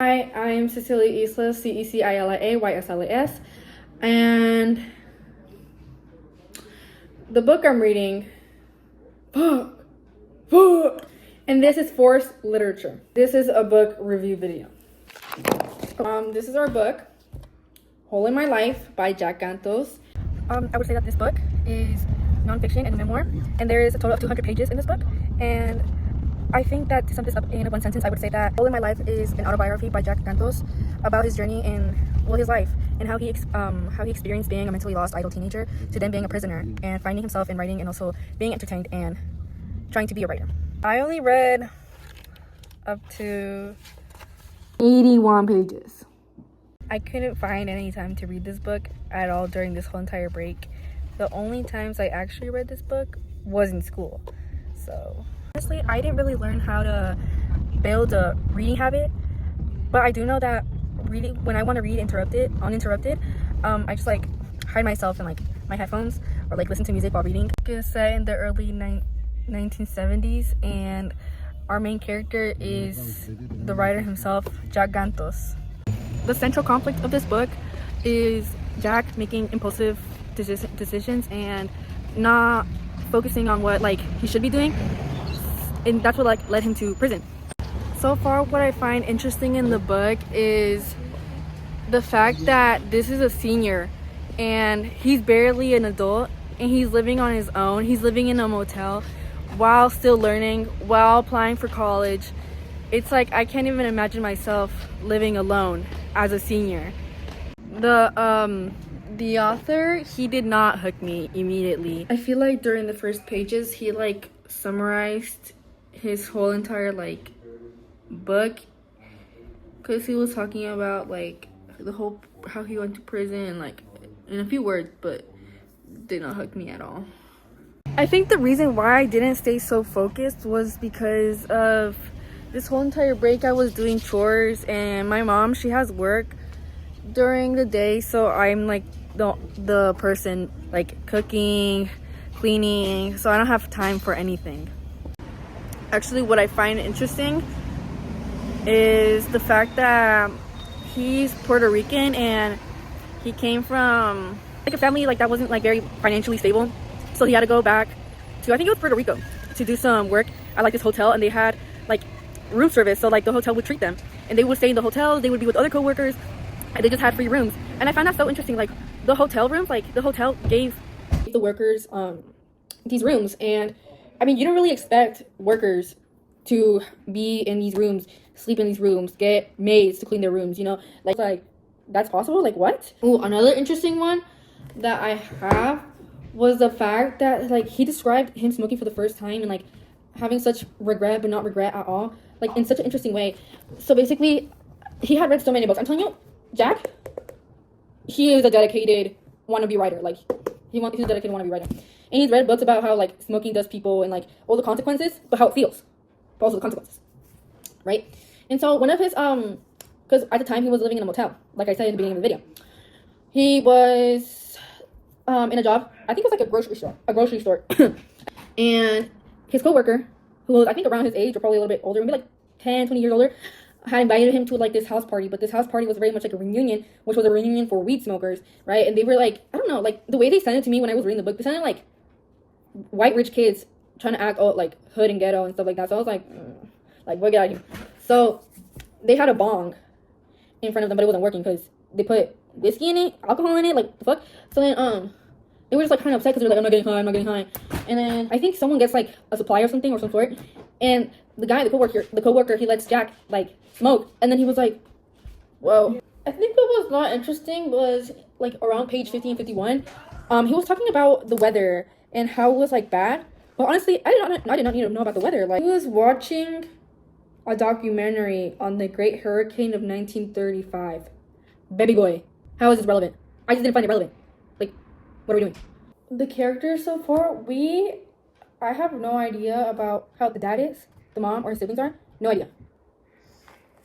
Hi, I'm Cecilia Yslas, Cecilia and the book I'm reading, fuck, and this is forced literature. This is a book review video. This is our book, Hole in My Life by Jack Cantos. I would say that this book is nonfiction and a memoir, and there is a total of 200 pages in this book, and I think that to sum this up in one sentence, I would say that Hole in My Life is an autobiography by Jack Cantos about his journey in, his life, and how he experienced being a mentally lost, idle teenager to then being a prisoner and finding himself in writing and also being entertained and trying to be a writer. I only read up to 81 pages. I couldn't find any time to read this book at all during this whole entire break. The only times I actually read this book was in school. So honestly, I didn't really learn how to build a reading habit, but I do know that reading, when I want to read uninterrupted, I just like hide myself in like my headphones or like listen to music while reading. It's set in the early 1970s, and our main character is the writer himself, Jack Cantos. The central conflict of this book is Jack making impulsive decisions and not focusing on what like he should be doing, and that's what like led him to prison. So far, what I find interesting in the book is the fact that this is a senior and he's barely an adult and he's living on his own. He's living in a motel while still learning, while applying for college. It's like I can't even imagine myself living alone as a senior. The author, he did not hook me immediately. I feel like during the first pages he like summarized his whole entire like book, because he was talking about like the whole how he went to prison like in a few words, but did not hook me at all. I think the reason why I didn't stay so focused was because of this whole entire break I was doing chores, and my mom, she has work during the day, so I'm like the person like cooking, cleaning, so I don't have time for anything. Actually, what I find interesting is the fact that he's Puerto Rican and he came from like a family like that wasn't like very financially stable, so he had to go back to, I think it was Puerto Rico, to do some work at like this hotel, and they had like room service, so like the hotel would treat them and they would stay in the hotel, they would be with other co-workers, and they just had free rooms. And I found that so interesting, like the hotel rooms, like the hotel gave the workers these rooms, and I mean, you don't really expect workers to be in these rooms, sleep in these rooms, get maids to clean their rooms, you know, like that's possible. Like what? Oh, another interesting one that I have was the fact that like he described him smoking for the first time and like having such regret but not regret at all, like in such an interesting way. So basically he had read so many books. I'm telling you, Jack, he is a dedicated wannabe writer. Like he's a dedicated wannabe writer, and he's read books about how like smoking does people and like all the consequences, but how it feels, but also the consequences, right? And so one of his because at the time he was living in a motel, like I said in the beginning of the video, he was in a job, I think it was like a grocery store and his co-worker, who was I think around his age or probably a little bit older, maybe like 10-20 years older, had invited him to like this house party, but this house party was very much like a reunion, which was a reunion for weed smokers, right? And they were like, I don't know, like the way they sounded to me when I was reading the book, they sounded like white rich kids trying to act all like hood and ghetto and stuff like that. So I was like, like, boy, get out of here. So they had a bong in front of them, but it wasn't working because they put whiskey in it, alcohol in it, like the fuck. So then they were just like kind of upset because they're like, I'm not getting high. And then I think someone gets like a supply or something or some sort, and the coworker, he lets Jack like smoke, and then he was like, whoa. I think what was not interesting was like around page 50 and 51, he was talking about the weather and how it was like bad, but honestly I did not need to know about the weather. Like he was watching a documentary on the Great Hurricane of 1935. Baby boy, how is this relevant? I just didn't find it relevant. Like, what are we doing? The characters so far, I have no idea about how the dad is, the mom or his siblings are, no idea.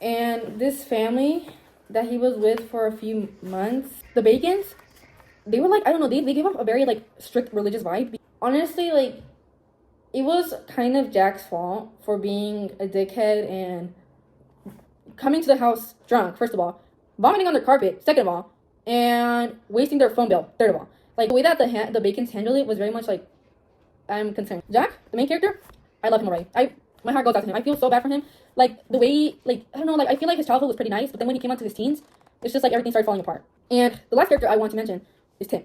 And this family that he was with for a few months, the Bacons, they were like, I don't know, they gave off a very like strict religious vibe. Honestly, like it was kind of Jack's fault for being a dickhead and coming to the house drunk, first of all, vomiting on the carpet, second of all, and wasting their phone bill, third of all. Like, the way that the Bacons handled it was very much like, I'm concerned. Jack, the main character, I love him already. My heart goes out to him. I feel so bad for him. Like, the way, like, I don't know, like, I feel like his childhood was pretty nice, but then when he came onto his teens, it's just like everything started falling apart. And the last character I want to mention is Tim.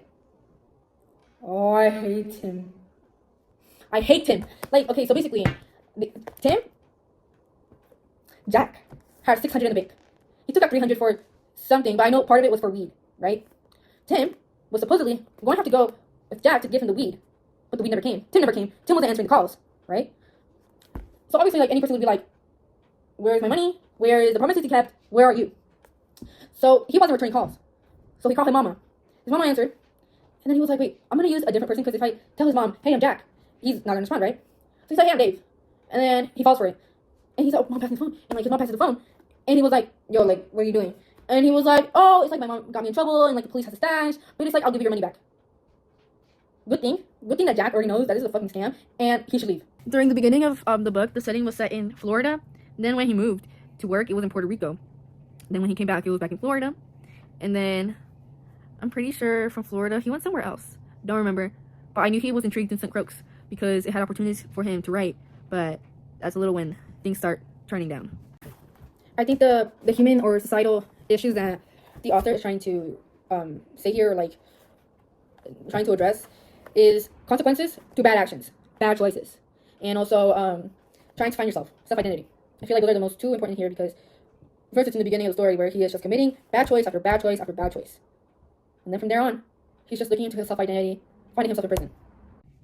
Oh, I hate him. I hate him. Like, okay, so basically, Tim, Jack had 600 in the bank. He took out 300 for something, but I know part of it was for weed, right? Tim was supposedly going to have to go with Jack to give him the weed, but the weed never came. Tim never came. Tim wasn't answering the calls, right? So obviously, like, any person would be like, where is my money? Where is the promises he kept? Where are you? So he wasn't returning calls. So he called his mama. His mama answered. And then he was like, wait, I'm going to use a different person because if I tell his mom, hey, I'm Jack, he's not going to respond, right? So he's like, hey, I'm Dave. And then he falls for it. And he's like, oh, mom, pass me the phone. And like, his mom passes the phone. And he was like, yo, like, what are you doing? And he was like, oh, it's like my mom got me in trouble and like the police has a stash. But it's like, I'll give you your money back. Good thing that Jack already knows that this is a fucking scam and he should leave. During the beginning of the book, the setting was set in Florida. Then when he moved to work, it was in Puerto Rico. Then when he came back, it was back in Florida. And then I'm pretty sure from Florida, he went somewhere else. Don't remember. But I knew he was intrigued in St. Croix because it had opportunities for him to write. But that's a little when things start turning down. I think the human or societal issues that the author is trying to say here, or like trying to address, is consequences to bad actions, bad choices, and also trying to find yourself, self-identity. I feel like those are the most two important here because first it's in the beginning of the story where he is just committing bad choice after bad choice after bad choice. And then from there on, he's just looking into his self-identity, finding himself in prison.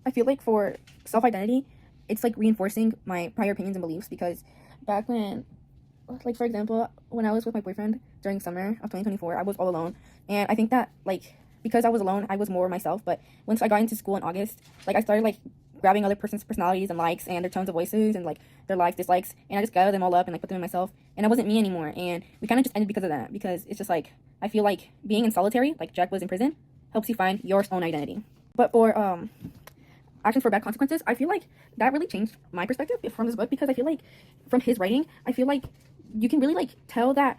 I feel like for self-identity, it's like reinforcing my prior opinions and beliefs because back when, like for example, when I was with my boyfriend during summer of 2024, I was all alone. And I think that like, because I was alone, I was more myself. But once I got into school in August, like I started like grabbing other person's personalities and likes and their tones of voices and like their likes, dislikes. And I just gathered them all up and like put them in myself. And I wasn't me anymore. And we kind of just ended because of that. Because it's just like, I feel like being in solitary, like Jack was in prison, helps you find your own identity. But for actions for bad consequences, I feel like that really changed my perspective from this book because I feel like from his writing, I feel like you can really like tell that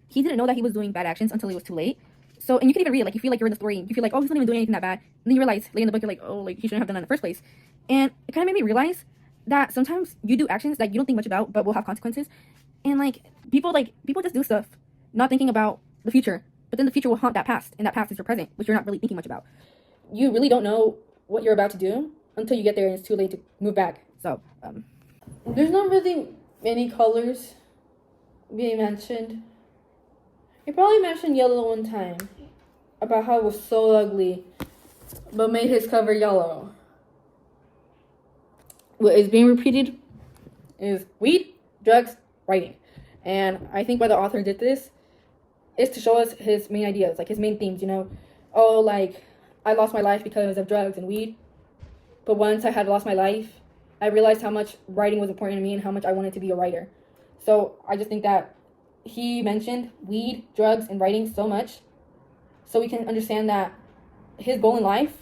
he didn't know that he was doing bad actions until it was too late. So, and you can even read it, like you feel like you're in the story and you feel like, oh, he's not even doing anything that bad. And then you realize later in the book, you're like, oh, like he shouldn't have done that in the first place. And it kind of made me realize that sometimes you do actions that you don't think much about, but will have consequences. And like people just do stuff not thinking about the future, but then the future will haunt that past, and that past is your present, which you're not really thinking much about. You really don't know what you're about to do until you get there and it's too late to move back. So, there's not really any colors being mentioned. He probably mentioned yellow one time about how it was so ugly, but made his cover yellow. What is being repeated is weed, drugs, writing. And I think why the author did this is to show us his main ideas, like his main themes, you know. Oh, like, I lost my life because of drugs and weed. But once I had lost my life, I realized how much writing was important to me and how much I wanted to be a writer. So I just think that he mentioned weed, drugs, and writing so much so we can understand that his goal in life,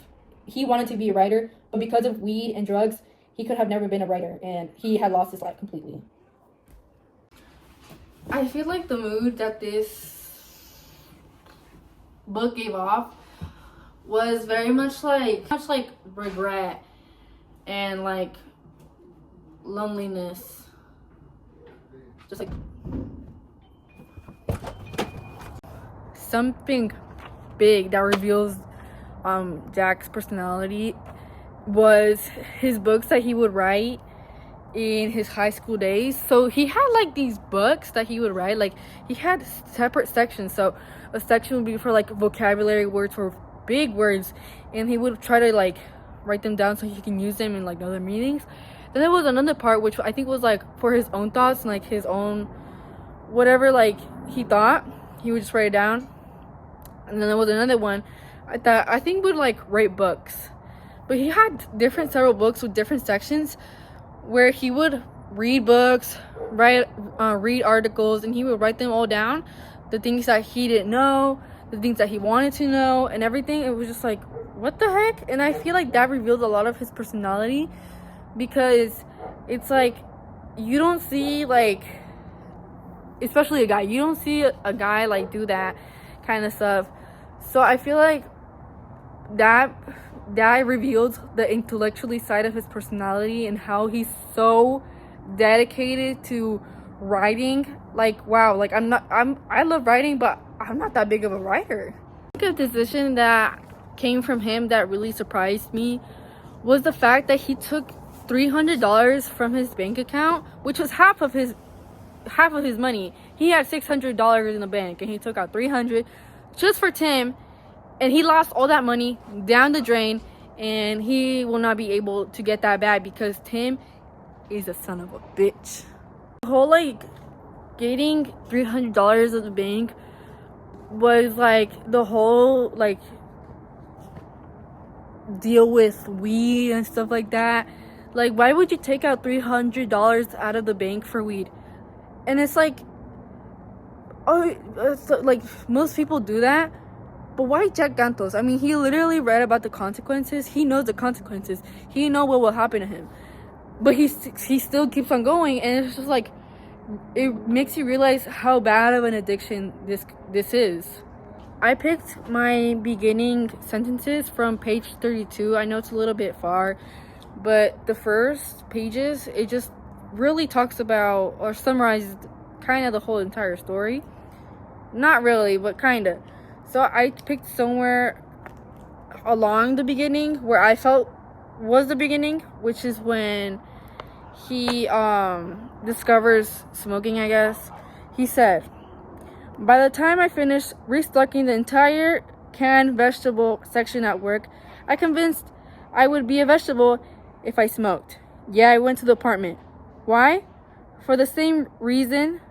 he wanted to be a writer, but because of weed and drugs, he could have never been a writer, and he had lost his life completely. I feel like the mood that this book gave off was very much like regret and like loneliness. Just like something big that reveals Jack's personality was his books that he would write in his high school days. So he had like these books that he would write, like he had separate sections. So a section would be for like vocabulary words, for big words, and he would try to like write them down so he can use them in like other meetings. Then there was another part which I think was like for his own thoughts and like his own whatever like he thought, he would just write it down. And then there was another one that I think would like write books, but he had several books with different sections where he would read books, read articles, and he would write them all down, the things that he didn't know, the things that he wanted to know, and everything. It was just like, what the heck? And I feel like that revealed a lot of his personality, because it's like you don't see like especially a guy. You don't see a guy like do that kind of stuff. So I feel like that revealed the intellectually side of his personality and how he's so dedicated to writing. Like, wow, like I love writing, but I'm not that big of a writer. I think a decision that came from him that really surprised me was the fact that he took $300 from his bank account, which was half of his money. He had $600 in the bank and he took out $300 just for Tim, and he lost all that money down the drain, and he will not be able to get that back because Tim is a son of a bitch. The whole like getting $300 at the bank was like the whole like deal with weed and stuff like that. Like, why would you take out $300 out of the bank for weed? And it's like, oh, like most people do that, but why Jack Gantos? I mean, he literally read about the consequences. He knows the consequences. He knows what will happen to him, but he still keeps on going, and it's just like, it makes you realize how bad of an addiction this is. I picked my beginning sentences from page 32. I know it's a little bit far, but the first pages, it just really talks about or summarizes kind of the whole entire story. Not really, but kind of. So I picked somewhere along the beginning where I felt was the beginning, which is when he discovers smoking, I guess. He said, "By the time I finished restocking the entire canned vegetable section at work, I convinced I would be a vegetable if I smoked. Yeah, I went to the apartment. Why? For the same reason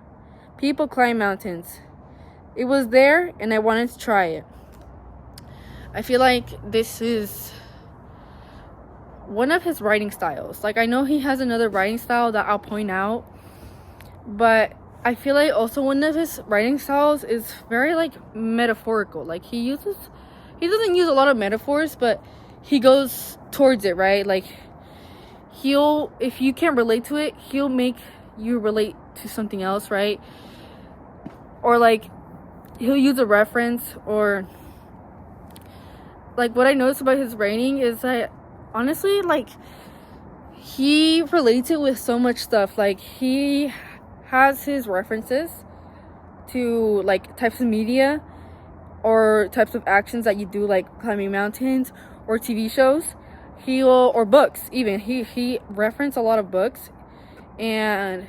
people climb mountains. It was there and I wanted to try it." I feel like this is one of his writing styles. Like, I know he has another writing style that I'll point out, but I feel like also one of his writing styles is very like metaphorical. Like, he doesn't use a lot of metaphors, but he goes towards it, right? Like, if you can't relate to it, he'll make you relate to something else, right? Or like, he'll use a reference, or like, what I noticed about his writing is that honestly, like, he relates it with so much stuff. Like, he has his references to like types of media or types of actions that you do, like climbing mountains or TV shows. Or books even. He referenced a lot of books, and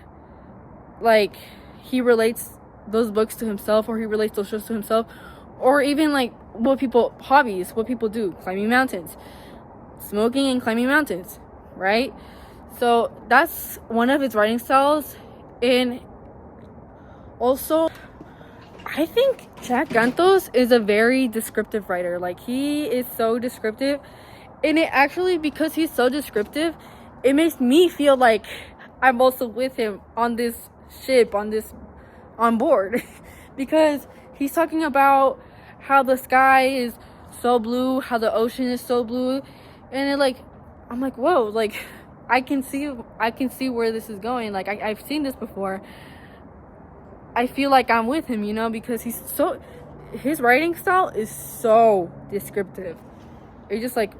like, he relates those books to himself, or he relates those shows to himself, or even like what people do, climbing mountains, smoking and climbing mountains, right? So that's one of his writing styles. And also, I think Jack Gantos is a very descriptive writer. Like, he is so descriptive, and it actually, because he's so descriptive, it makes me feel like I'm also with him on this ship, on board. Because he's talking about how the sky is so blue, how the ocean is so blue, and I'm like, whoa, like, I can see where this is going. Like, I've seen this before. I feel like I'm with him, because his writing style is so descriptive. It's just like,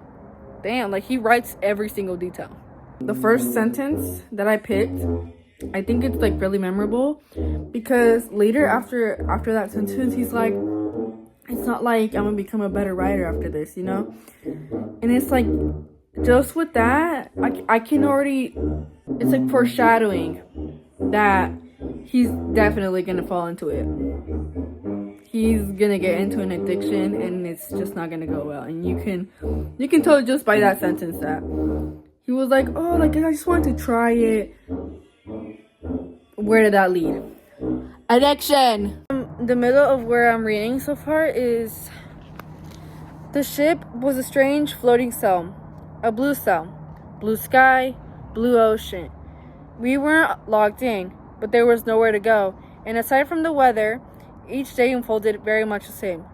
damn, like, he writes every single detail. The first sentence that I picked, I think it's like really memorable, because later after that sentence, he's like, it's not like I'm gonna become a better writer after this, and it's like, just with that, I can already, it's like foreshadowing that he's definitely gonna fall into it. He's gonna get into an addiction, and it's just not gonna go well. And you can tell just by that sentence that he was like, oh, like, I just wanted to try it. Where did that lead? Addiction. The middle of where I'm reading so far is, the ship was a strange floating cell, a blue cell, blue sky, blue ocean. We weren't locked in, but there was nowhere to go. And aside from the weather, each day unfolded very much the same.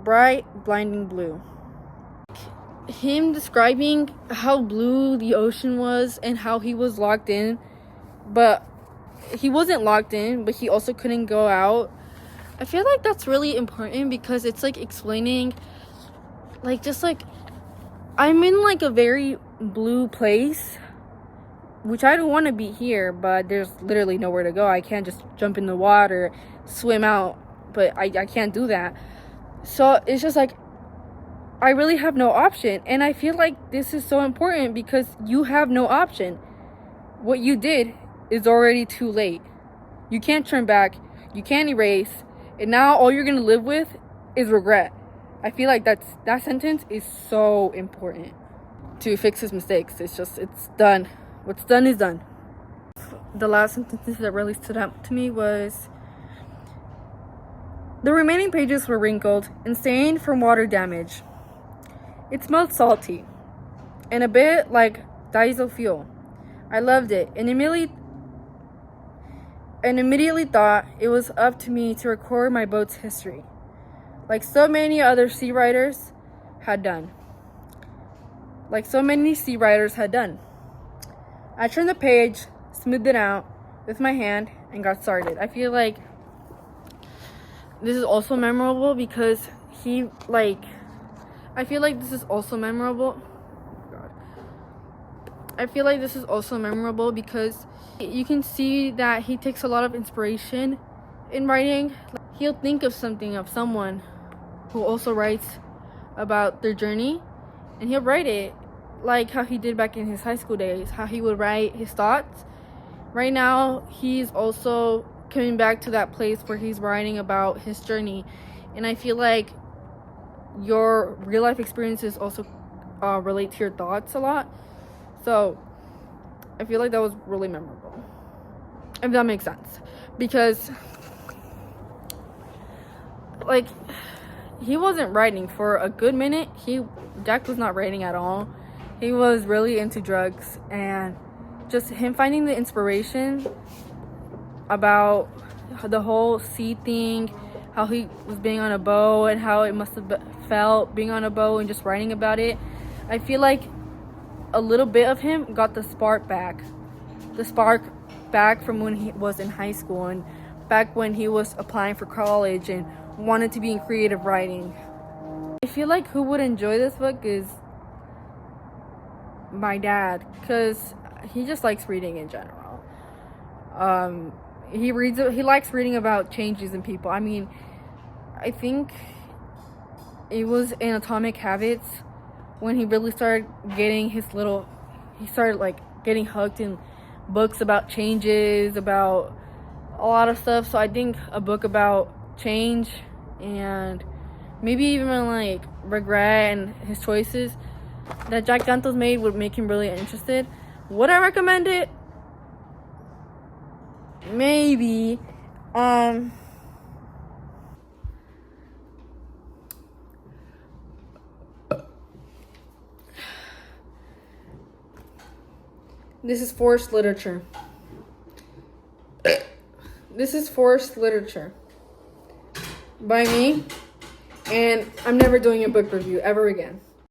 Bright, blinding blue. Him describing how blue the ocean was and how he was locked in, but he wasn't locked in, but he also couldn't go out. I feel like that's really important because it's like explaining, like, just like, I'm in like a very blue place, which I don't want to be here, but there's literally nowhere to go. I can't just jump in the water, swim out, but I can't do that. So it's just like, I really have no option. And I feel like this is so important because you have no option. What you did is already too late. You can't turn back, you can't erase, and now all you're gonna live with is regret. I feel like that sentence is so important to fix his mistakes. It's done. What's done is done. The last sentence that really stood out to me was, the remaining pages were wrinkled and stained from water damage. It smelled salty and a bit like diesel fuel. I loved it and immediately thought it was up to me to record my boat's history, like so many other sea writers had done. I turned the page, smoothed it out with my hand, and got started. I feel like this is also memorable because I feel like this is also memorable because you can see that he takes a lot of inspiration in writing. He'll think of someone who also writes about their journey, and he'll write it like how he did back in his high school days, how he would write his thoughts. Right now, he's also coming back to that place where he's writing about his journey, and I feel like your real life experiences also relate to your thoughts a lot. So I feel like that was really memorable, if that makes sense, because like he wasn't writing for a good minute. Jack was not writing at all. He was really into drugs, and just him finding the inspiration about the whole sea thing, how he was being on a boat and how it must have felt being on a boat, and just writing about it. I feel like a little bit of him got the spark back from when he was in high school and back when he was applying for college and wanted to be in creative writing. I feel like who would enjoy this book is my dad, because he just likes reading in general. He likes reading about changes in people. I mean, I think it was in Atomic Habits when he really started getting getting hooked in books about changes, about a lot of stuff. So I think a book about change and maybe even like regret and his choices that Jack Gantos made would make him really interested. Would I recommend it? Maybe. This is forced literature. This is forced literature by me, and I'm never doing a book review ever again.